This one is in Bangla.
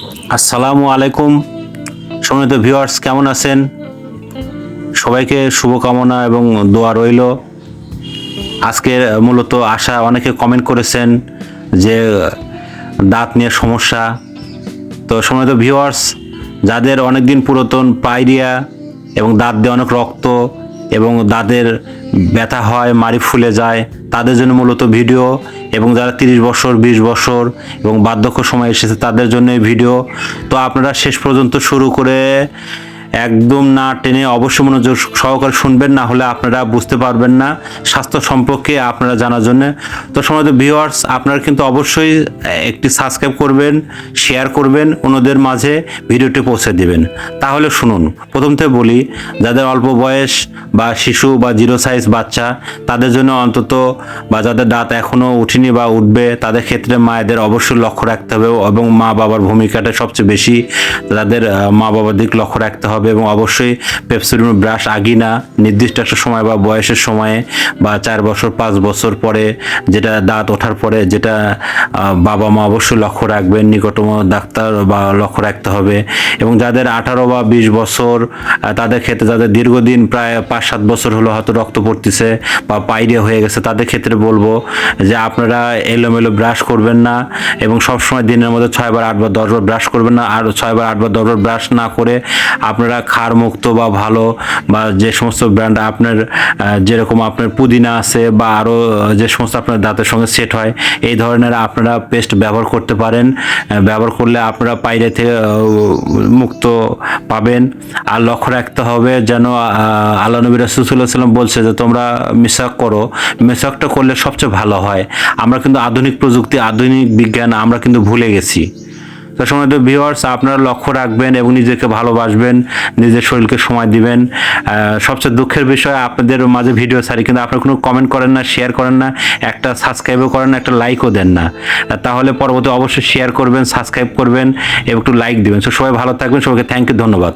আসসালামু আলাইকুম সম্মানিত ভিউয়ার্স, কেমন আছেন? সবাইকে শুভকামনা এবং দোয়া রইল। আজকে মূলত অনেকে কমেন্ট করেছেন যে দাঁত নিয়ে সমস্যা। তো সম্মানিত ভিউয়ার্স, যাদের অনেকদিন পুরাতন পাইরিয়া এবং দাঁত দিয়ে অনেক রক্ত এবং দাঁতের ব্যথা হয়, মাড়ি ফুলে যায়, তাদের জন্য মূলত ভিডিও। এবং যারা 30 বছর 20 বছর এবং বার্ধক্য সময় এসেছে তাদের জন্য এই ভিডিও। তো আপনারা শেষ পর্যন্ত শুরু করে একদম না টেনে অবশ্যই মনোযোগ সহকারে শুনবেন, না হলে আপনারা বুঝতে পারবেন না স্বাস্থ্য সম্পর্কে আপনারা জানার জন্য। তো সম্মানিত ভিউয়ার্স, আপনারা কিন্তু অবশ্যই একটি সাবস্ক্রাইব করবেন, শেয়ার করবেন, অন্যদের মাঝে ভিডিওটি পৌঁছে দিবেন। তাহলে শুনুন, প্রথম থেকে বলি, যাদের অল্প বয়স বা শিশু বা জিরো সাইজ বাচ্চা, তাদের জন্য অন্তত, বা যাদের দাঁত এখনও উঠেনি বা উঠবে, তাদের ক্ষেত্রে মায়েদের অবশ্যই লক্ষ্য রাখতে হবে এবং মা বাবার ভূমিকাটা সবচেয়ে বেশি। তাদের মা বাবার দিক লক্ষ্য রাখতে হবে এবং অবশ্যই পেপসোডিন ব্রাশ আগিনা নির্দিষ্ট একটা সময় বা বয়সের সময়ে বা 4 বছর 5 বছর পরে, যেটা দাঁত ওঠার পরে, যেটা বাবা মা অবশ্যই লক্ষ্য রাখবেন, নিকটতম ডাক্তার বা লক্ষ্য রাখতে হবে। এবং যাদের 18 বা 20 বছর, তাদের ক্ষেত্রে যাদের দীর্ঘদিন প্রায় 5-7 বছর হলো হয়তো রক্ত পড়তেছে বা পাইরিয়া হয়ে গেছে, তাদের ক্ষেত্রে বলবো যে আপনারা এলোমেলো ব্রাশ করবেন না এবং সবসময় দিনের মধ্যে 6 বার 8 বার 10 বার ব্রাশ করবেন না। আর 6 বার 8 বার 10 বার ব্রাশ না করে আপনারা ক্ষার মুক্ত বা ভালো বা যে সমস্ত ব্র্যান্ড আপনার, যেরকম আপনার পুদিনা আছে বা আরও যে সমস্ত আপনার দাঁতের সঙ্গে সেট হয়, এই ধরনের আপনারা পেস্ট ব্যবহার করতে পারেন। ব্যবহার করলে আপনারা পাইরিয়া থেকে মুক্ত পাবেন। আর লক্ষ্য রাখতে হবে যেন আল্লাহ নবী রাসূল সাল্লাল্লাহু আলাইহি ওয়াসাল্লাম বলছে যে তোমরা মিসওয়াক করো, মিসওয়াকটা করলে সবচেয়ে ভালো হয়। আমরা কিন্তু আধুনিক প্রযুক্তি, আধুনিক বিজ্ঞান আমরা কিন্তু ভুলে গেছি। তো সম্মানিত ভিউয়ার্স, আপনারা লক্ষ্য রাখবেন এবং নিজেকে ভালোবাসবেন, নিজের শরীরকে সময় দিবেন। সবচেয়ে দুঃখের বিষয়, আপনাদের মাঝে ভিডিও ছাড়ি কিন্তু আপনারা কোনো কমেন্ট করেন না, শেয়ার করেন না, একটা সাবস্ক্রাইবও করেন না, একটা লাইকও দেন না। তাহলে পরবর্তী অবশ্যই শেয়ার করবেন, সাবস্ক্রাইব করবেন এবং একটু লাইক দিবেন। তো সবাই ভালো থাকবেন, সবাইকে থ্যাংক ইউ, ধন্যবাদ।